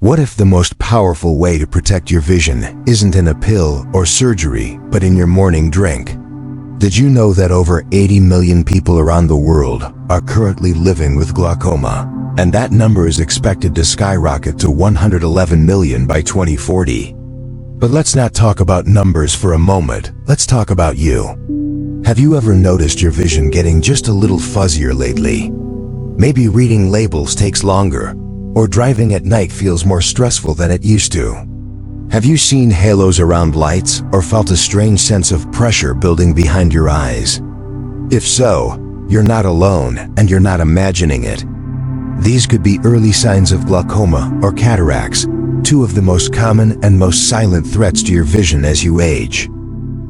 What if the most powerful way to protect your vision isn't in a pill or surgery, but in your morning drink? Did you know that over 80 million people around the world are currently living with glaucoma? And that number is expected to skyrocket to 111 million by 2040. But let's not talk about numbers for a moment. Let's talk about you. Have you ever noticed your vision getting just a little fuzzier lately? Maybe reading labels takes longer, or driving at night feels more stressful than it used to. Have you seen halos around lights or felt a strange sense of pressure building behind your eyes? If so, you're not alone and you're not imagining it. These could be early signs of glaucoma or cataracts, two of the most common and most silent threats to your vision as you age.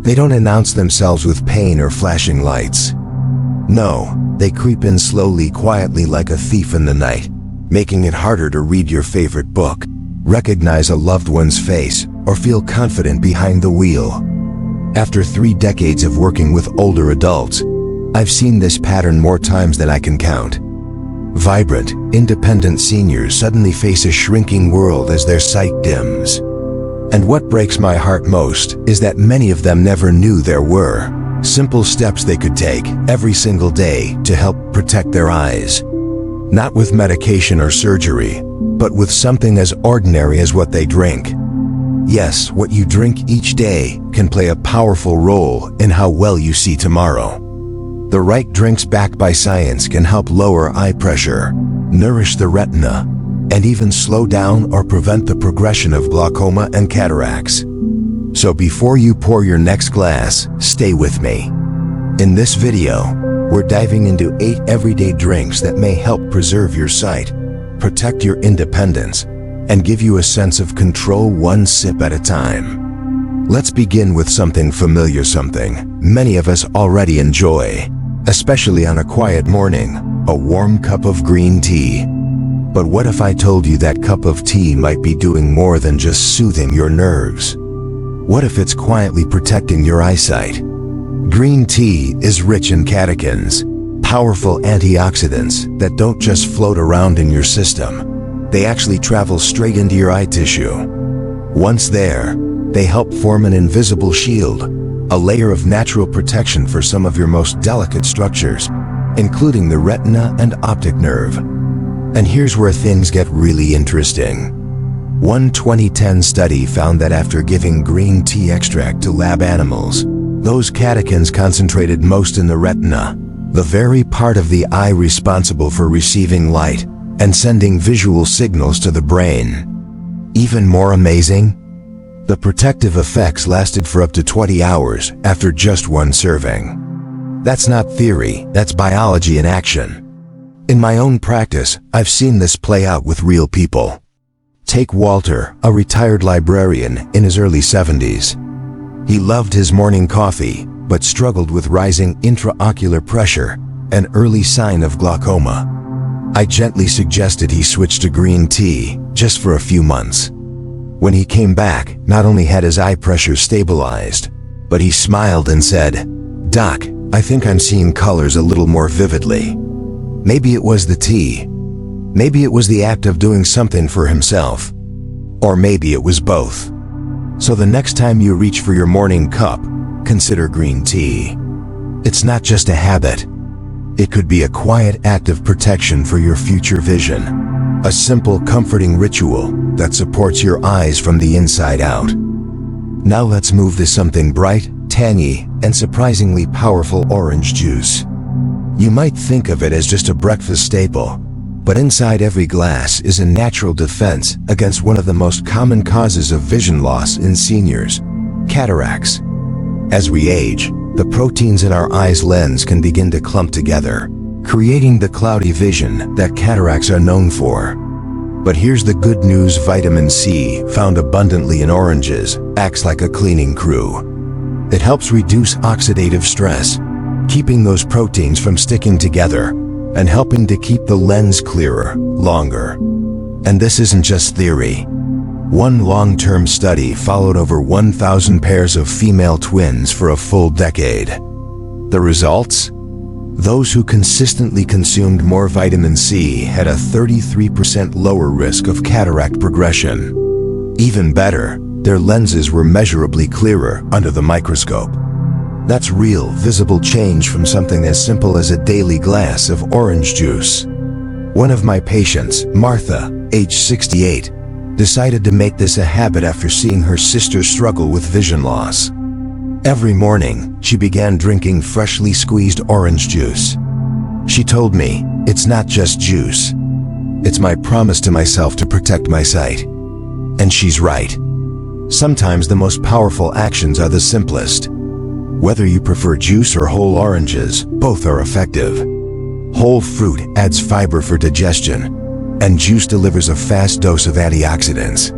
They don't announce themselves with pain or flashing lights. No, they creep in slowly, quietly like a thief in the night, making it harder to read your favorite book, recognize a loved one's face, or feel confident behind the wheel. After 3 decades of working with older adults, I've seen this pattern more times than I can count. Vibrant, independent seniors suddenly face a shrinking world as their sight dims. And what breaks my heart most is that many of them never knew there were simple steps they could take every single day to help protect their eyes. Not with medication or surgery, but with something as ordinary as what they drink. Yes, what you drink each day can play a powerful role in how well you see tomorrow. The right drinks backed by science can help lower eye pressure, nourish the retina, and even slow down or prevent the progression of glaucoma and cataracts. So before you pour your next glass, stay with me. In this video, we're diving into 8 everyday drinks that may help preserve your sight, protect your independence, and give you a sense of control one sip at a time. Let's begin with something familiar, something many of us already enjoy, especially on a quiet morning, a warm cup of green tea. But what if I told you that cup of tea might be doing more than just soothing your nerves? What if it's quietly protecting your eyesight? Green tea is rich in catechins, powerful antioxidants that don't just float around in your system. They actually travel straight into your eye tissue. Once there, they help form an invisible shield, a layer of natural protection for some of your most delicate structures, including the retina and optic nerve. And here's where things get really interesting. One 2010 study found that after giving green tea extract to lab animals, those catechins concentrated most in the retina, the very part of the eye responsible for receiving light and sending visual signals to the brain. Even more amazing, the protective effects lasted for up to 20 hours after just one serving. That's not theory, that's biology in action. In my own practice, I've seen this play out with real people. Take Walter, a retired librarian in his early 70s. He loved his morning coffee, but struggled with rising intraocular pressure, an early sign of glaucoma. I gently suggested he switch to green tea, just for a few months. When he came back, not only had his eye pressure stabilized, but he smiled and said, "Doc, I think I'm seeing colors a little more vividly." Maybe it was the tea. Maybe it was the act of doing something for himself. Or maybe it was both. So the next time you reach for your morning cup, consider green tea. It's not just a habit. It could be a quiet act of protection for your future vision. A simple, comforting ritual that supports your eyes from the inside out. Now let's move to something bright, tangy, and surprisingly powerful: orange juice. You might think of it as just a breakfast staple, but inside every glass is a natural defense against one of the most common causes of vision loss in seniors: cataracts. As we age, the proteins in our eye's lens can begin to clump together, creating the cloudy vision that cataracts are known for. But here's the good news: vitamin C, found abundantly in oranges, acts like a cleaning crew. It helps reduce oxidative stress, keeping those proteins from sticking together and helping to keep the lens clearer, longer. And this isn't just theory. One long-term study followed over 1,000 pairs of female twins for a full decade. The results? Those who consistently consumed more vitamin C had a 33% lower risk of cataract progression. Even better, their lenses were measurably clearer under the microscope. That's real, visible change from something as simple as a daily glass of orange juice. One of my patients, Martha, age 68, decided to make this a habit after seeing her sister struggle with vision loss. Every morning, she began drinking freshly squeezed orange juice. She told me, "It's not just juice. It's my promise to myself to protect my sight." And she's right. Sometimes the most powerful actions are the simplest. Whether you prefer juice or whole oranges, both are effective. Whole fruit adds fiber for digestion, and juice delivers a fast dose of antioxidants.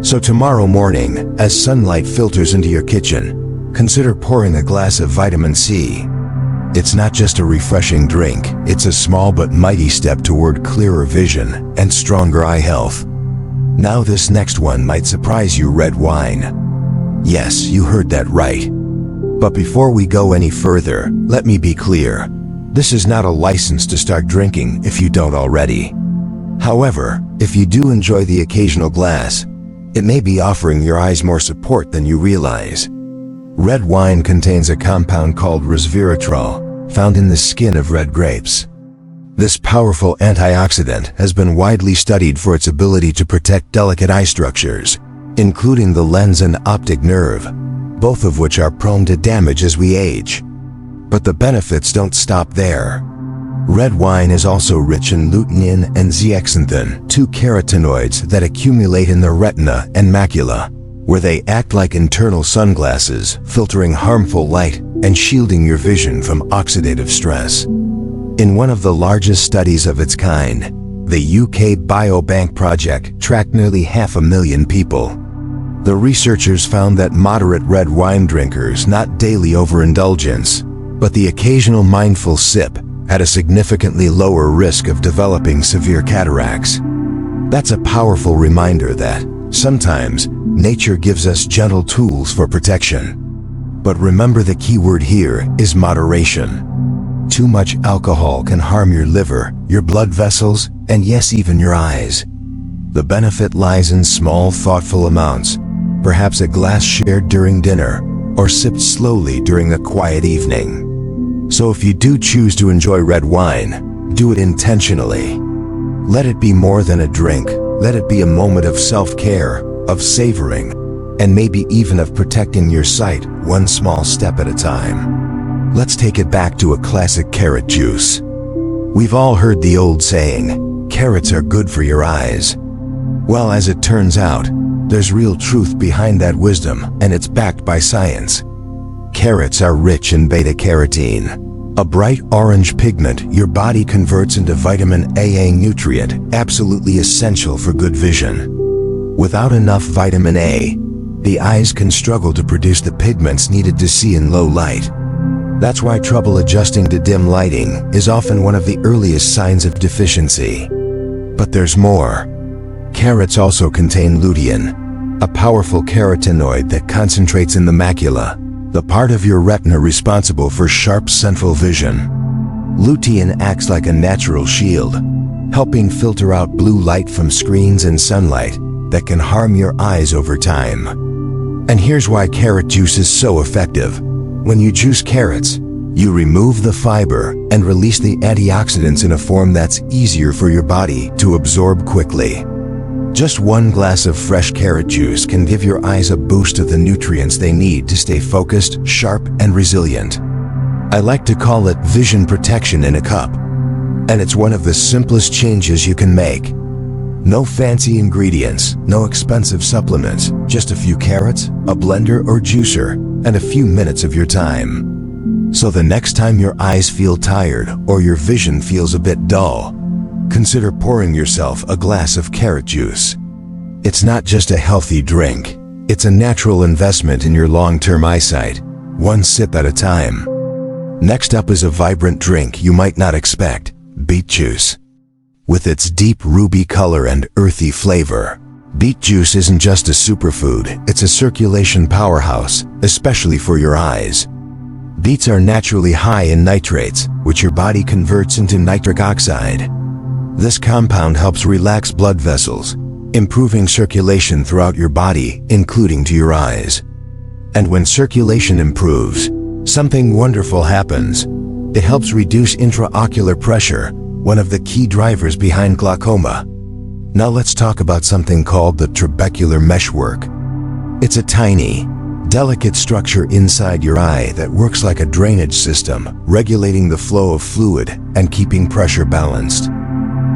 So tomorrow morning, as sunlight filters into your kitchen, consider pouring a glass of vitamin C. It's not just a refreshing drink, it's a small but mighty step toward clearer vision and stronger eye health. Now this next one might surprise you: red wine. Yes, you heard that right. But before we go any further, let me be clear. This is not a license to start drinking if you don't already. However, if you do enjoy the occasional glass, it may be offering your eyes more support than you realize. Red wine contains a compound called resveratrol, found in the skin of red grapes. This powerful antioxidant has been widely studied for its ability to protect delicate eye structures, including the lens and optic nerve, both of which are prone to damage as we age. But the benefits don't stop there. Red wine is also rich in lutein and zeaxanthin, two carotenoids that accumulate in the retina and macula, where they act like internal sunglasses, filtering harmful light and shielding your vision from oxidative stress. In one of the largest studies of its kind, the UK Biobank project tracked nearly 500,000 people. The researchers found that moderate red wine drinkers, not daily overindulgence, but the occasional mindful sip, had a significantly lower risk of developing severe cataracts. That's a powerful reminder that, sometimes, nature gives us gentle tools for protection. But remember, the key word here is moderation. Too much alcohol can harm your liver, your blood vessels, and yes, even your eyes. The benefit lies in small, thoughtful amounts, perhaps a glass shared during dinner, or sipped slowly during a quiet evening. So if you do choose to enjoy red wine, do it intentionally. Let it be more than a drink. Let it be a moment of self-care, of savoring, and maybe even of protecting your sight, one small step at a time. Let's take it back to a classic carrot juice. We've all heard the old saying, carrots are good for your eyes. Well, as it turns out, there's real truth behind that wisdom, and it's backed by science. Carrots are rich in beta-carotene, a bright orange pigment your body converts into vitamin A, a nutrient absolutely essential for good vision. Without enough vitamin A, the eyes can struggle to produce the pigments needed to see in low light. That's why trouble adjusting to dim lighting is often one of the earliest signs of deficiency. But there's more. Carrots also contain lutein, a powerful carotenoid that concentrates in the macula, the part of your retina responsible for sharp central vision. Lutein acts like a natural shield, helping filter out blue light from screens and sunlight that can harm your eyes over time. And here's why carrot juice is so effective. When you juice carrots, you remove the fiber and release the antioxidants in a form that's easier for your body to absorb quickly. Just one glass of fresh carrot juice can give your eyes a boost of the nutrients they need to stay focused, sharp, and resilient. I like to call it vision protection in a cup. And it's one of the simplest changes you can make. No fancy ingredients, no expensive supplements, just a few carrots, a blender or juicer, and a few minutes of your time. So the next time your eyes feel tired or your vision feels a bit dull, consider pouring yourself a glass of carrot juice. It's not just a healthy drink, it's a natural investment in your long-term eyesight, one sip at a time. Next up is a vibrant drink you might not expect, beet juice. With its deep ruby color and earthy flavor, beet juice isn't just a superfood, it's a circulation powerhouse, especially for your eyes. Beets are naturally high in nitrates, which your body converts into nitric oxide. This compound helps relax blood vessels, improving circulation throughout your body, including to your eyes. And when circulation improves, something wonderful happens. It helps reduce intraocular pressure, one of the key drivers behind glaucoma. Now let's talk about something called the trabecular meshwork. It's a tiny, delicate structure inside your eye that works like a drainage system, regulating the flow of fluid and keeping pressure balanced.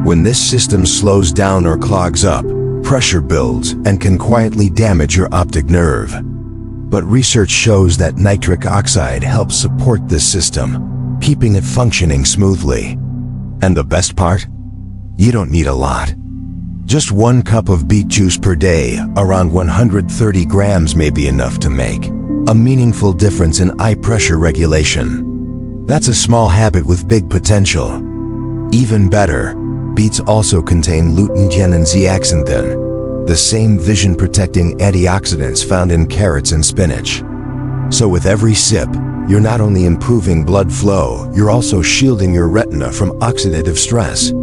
When this system slows down or clogs up, pressure builds and can quietly damage your optic nerve. But research shows that nitric oxide helps support this system, keeping it functioning smoothly. And the best part? You don't need a lot. Just 1 cup of beet juice per day, around 130 grams, may be enough to make a meaningful difference in eye pressure regulation. That's a small habit with big potential. Even better, beets also contain lutein and zeaxanthin, the same vision-protecting antioxidants found in carrots and spinach. So with every sip, you're not only improving blood flow, you're also shielding your retina from oxidative stress.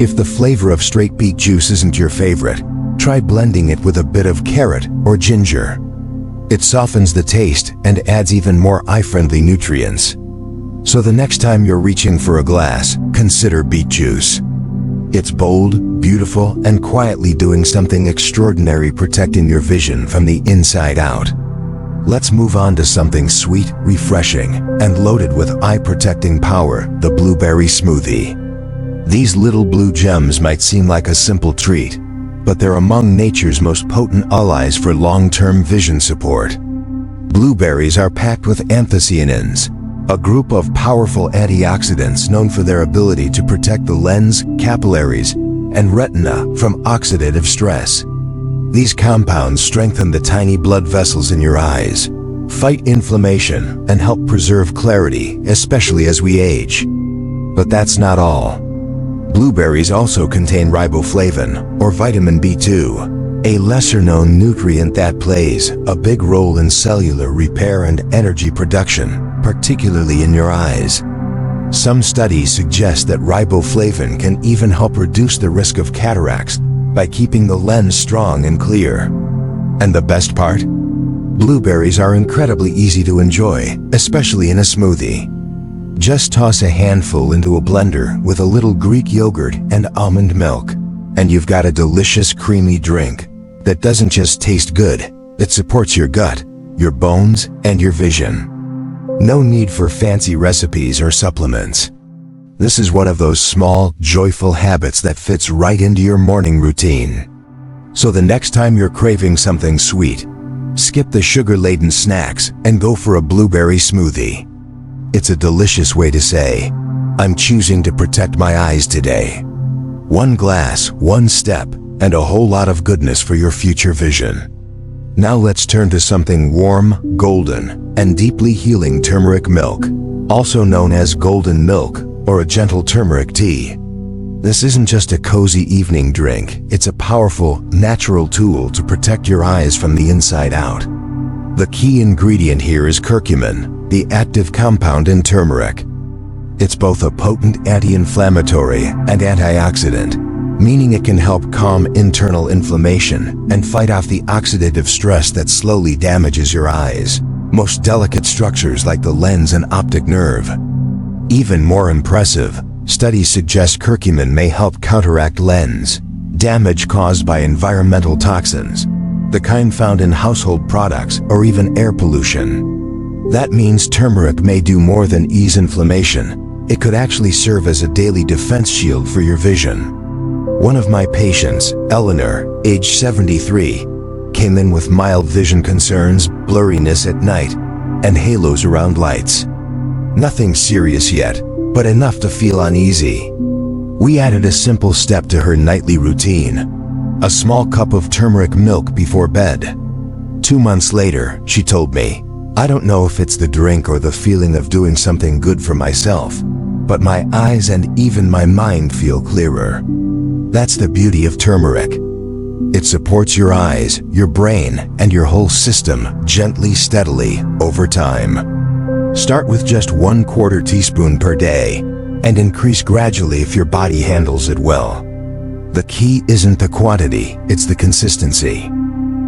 If the flavor of straight beet juice isn't your favorite, try blending it with a bit of carrot or ginger. It softens the taste and adds even more eye-friendly nutrients. So the next time you're reaching for a glass, consider beet juice. It's bold, beautiful, and quietly doing something extraordinary, protecting your vision from the inside out. Let's move on to something sweet, refreshing, and loaded with eye-protecting power, the blueberry smoothie. These little blue gems might seem like a simple treat, but they're among nature's most potent allies for long-term vision support. Blueberries are packed with anthocyanins, a group of powerful antioxidants known for their ability to protect the lens, capillaries, and retina from oxidative stress. These compounds strengthen the tiny blood vessels in your eyes, fight inflammation, and help preserve clarity, especially as we age. But that's not all. Blueberries also contain riboflavin, or vitamin B2, a lesser-known nutrient that plays a big role in cellular repair and energy production, particularly in your eyes. Some studies suggest that riboflavin can even help reduce the risk of cataracts by keeping the lens strong and clear. And the best part? Blueberries are incredibly easy to enjoy, especially in a smoothie. Just toss a handful into a blender with a little Greek yogurt and almond milk, and you've got a delicious creamy drink that doesn't just taste good, it supports your gut, your bones, and your vision. No need for fancy recipes or supplements. This is one of those small, joyful habits that fits right into your morning routine. So the next time you're craving something sweet, skip the sugar-laden snacks and go for a blueberry smoothie. It's a delicious way to say, I'm choosing to protect my eyes today. 1 glass, 1 step, and a whole lot of goodness for your future vision. Now let's turn to something warm, golden, and deeply healing: turmeric milk, also known as golden milk or a gentle turmeric tea. This isn't just a cozy evening drink, it's a powerful, natural tool to protect your eyes from the inside out. The key ingredient here is curcumin, the active compound in turmeric. It's both a potent anti-inflammatory and antioxidant, meaning it can help calm internal inflammation and fight off the oxidative stress that slowly damages your eyes' most delicate structures like the lens and optic nerve. Even more impressive, studies suggest curcumin may help counteract lens damage caused by environmental toxins, the kind found in household products or even air pollution. That means turmeric may do more than ease inflammation. It could actually serve as a daily defense shield for your vision. One of my patients, Eleanor, age 73, came in with mild vision concerns, blurriness at night, and halos around lights. Nothing serious yet, but enough to feel uneasy. We added a simple step to her nightly routine: a small cup of turmeric milk before bed. 2 months later, she told me, "I don't know if it's the drink or the feeling of doing something good for myself, but my eyes and even my mind feel clearer." That's the beauty of turmeric. It supports your eyes, your brain, and your whole system gently, steadily, over time. Start with just 1/4 teaspoon per day and increase gradually if your body handles it well. The key isn't the quantity, it's the consistency.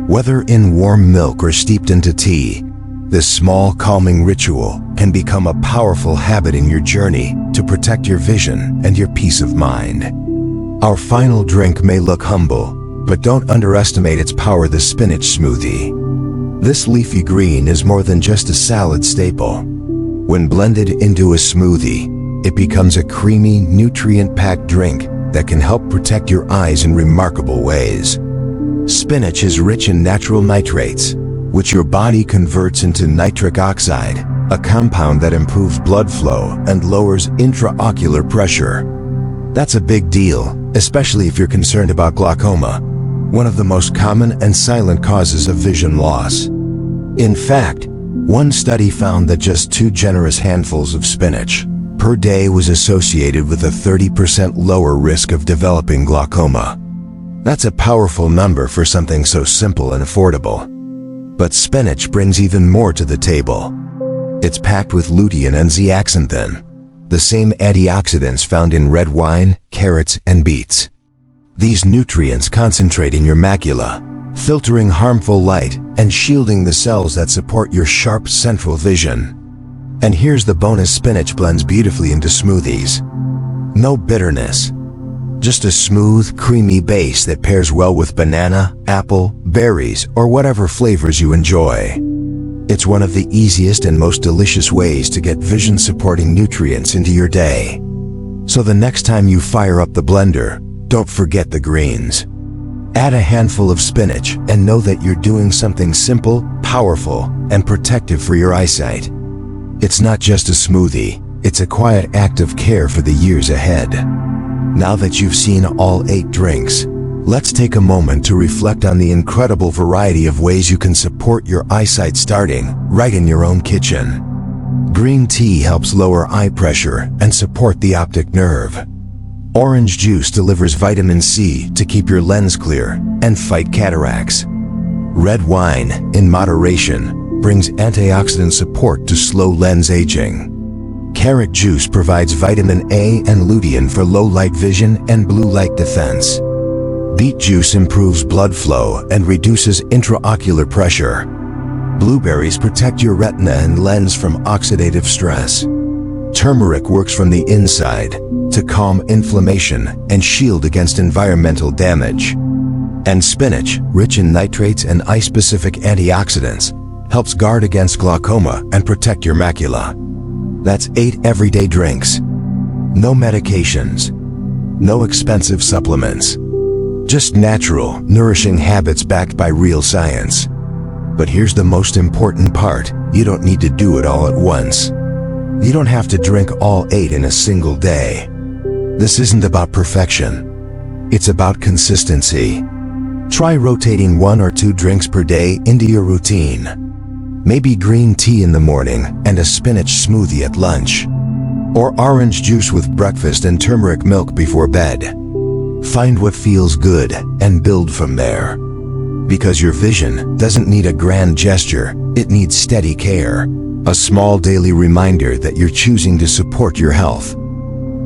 Whether in warm milk or steeped into tea, this small calming ritual can become a powerful habit in your journey to protect your vision and your peace of mind. Our final drink may look humble, but don't underestimate its power: the spinach smoothie. This leafy green is more than just a salad staple. When blended into a smoothie, it becomes a creamy, nutrient-packed drink that can help protect your eyes in remarkable ways. Spinach is rich in natural nitrates, which your body converts into nitric oxide, a compound that improves blood flow and lowers intraocular pressure. That's a big deal, especially if you're concerned about glaucoma, one of the most common and silent causes of vision loss. In fact, one study found that just 2 generous handfuls of spinach per day was associated with a 30% lower risk of developing glaucoma. That's a powerful number for something so simple and affordable. But spinach brings even more to the table. It's packed with lutein and zeaxanthin, the same antioxidants found in red wine, carrots, and beets. These nutrients concentrate in your macula, filtering harmful light and shielding the cells that support your sharp central vision. And here's the bonus: spinach blends beautifully into smoothies. No bitterness, just a smooth, creamy base that pairs well with banana, apple, berries, or whatever flavors you enjoy. It's one of the easiest and most delicious ways to get vision-supporting nutrients into your day. So the next time you fire up the blender, don't forget the greens. Add a handful of spinach and know that you're doing something simple, powerful, and protective for your eyesight. It's not just a smoothie, it's a quiet act of care for the years ahead. Now that you've seen all 8 drinks, let's take a moment to reflect on the incredible variety of ways you can support your eyesight, starting right in your own kitchen. Green tea helps lower eye pressure and support the optic nerve. Orange juice delivers vitamin C to keep your lens clear and fight cataracts. Red wine, in moderation, brings antioxidant support to slow lens aging. Carrot juice provides vitamin A and lutein for low light vision and blue light defense. Beet juice improves blood flow and reduces intraocular pressure. Blueberries protect your retina and lens from oxidative stress. Turmeric works from the inside to calm inflammation and shield against environmental damage. And spinach, rich in nitrates and eye-specific antioxidants, helps guard against glaucoma and protect your macula. That's 8 everyday drinks. No medications, no expensive supplements. Just natural, nourishing habits backed by real science. But here's the most important part: you don't need to do it all at once. You don't have to drink all 8 in a single day. This isn't about perfection. It's about consistency. Try rotating 1 or 2 drinks per day into your routine. Maybe green tea in the morning and a spinach smoothie at lunch. Or orange juice with breakfast and turmeric milk before bed. Find what feels good and build from there. Because your vision doesn't need a grand gesture, it needs steady care. A small daily reminder that you're choosing to support your health.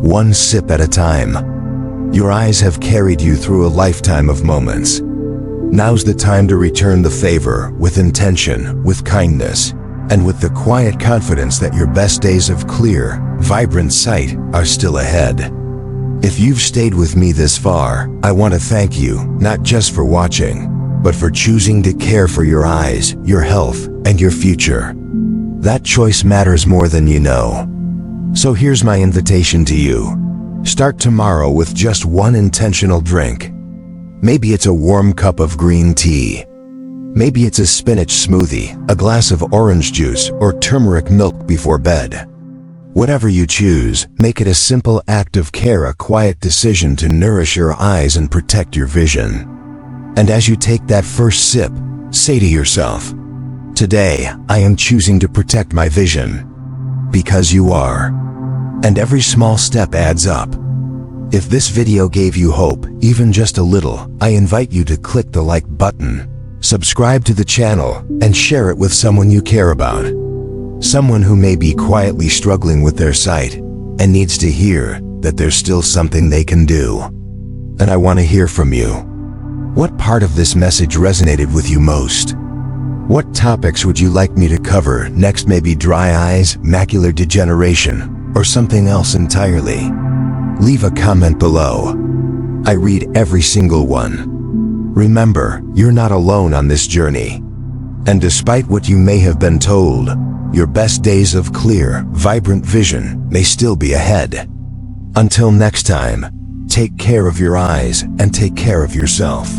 One sip at a time. Your eyes have carried you through a lifetime of moments. Now's the time to return the favor with intention, with kindness, and with the quiet confidence that your best days of clear, vibrant sight are still ahead. If you've stayed with me this far, I want to thank you, not just for watching, but for choosing to care for your eyes, your health, and your future. That choice matters more than you know. So here's my invitation to you. Start tomorrow with just 1 intentional drink. Maybe it's a warm cup of green tea. Maybe it's a spinach smoothie, a glass of orange juice, or turmeric milk before bed. Whatever you choose, make it a simple act of care, a quiet decision to nourish your eyes and protect your vision. And as you take that first sip, say to yourself, "Today, I am choosing to protect my vision." Because you are. And every small step adds up. If this video gave you hope, even just a little, I invite you to click the like button, subscribe to the channel, and share it with someone you care about. Someone who may be quietly struggling with their sight and needs to hear that there's still something they can do. And I want to hear from you. What part of this message resonated with you most? What topics would you like me to cover next? Maybe dry eyes, macular degeneration, or something else entirely? Leave a comment below. I read every single one. Remember, you're not alone on this journey. And despite what you may have been told, your best days of clear, vibrant vision may still be ahead. Until next time, take care of your eyes and take care of yourself.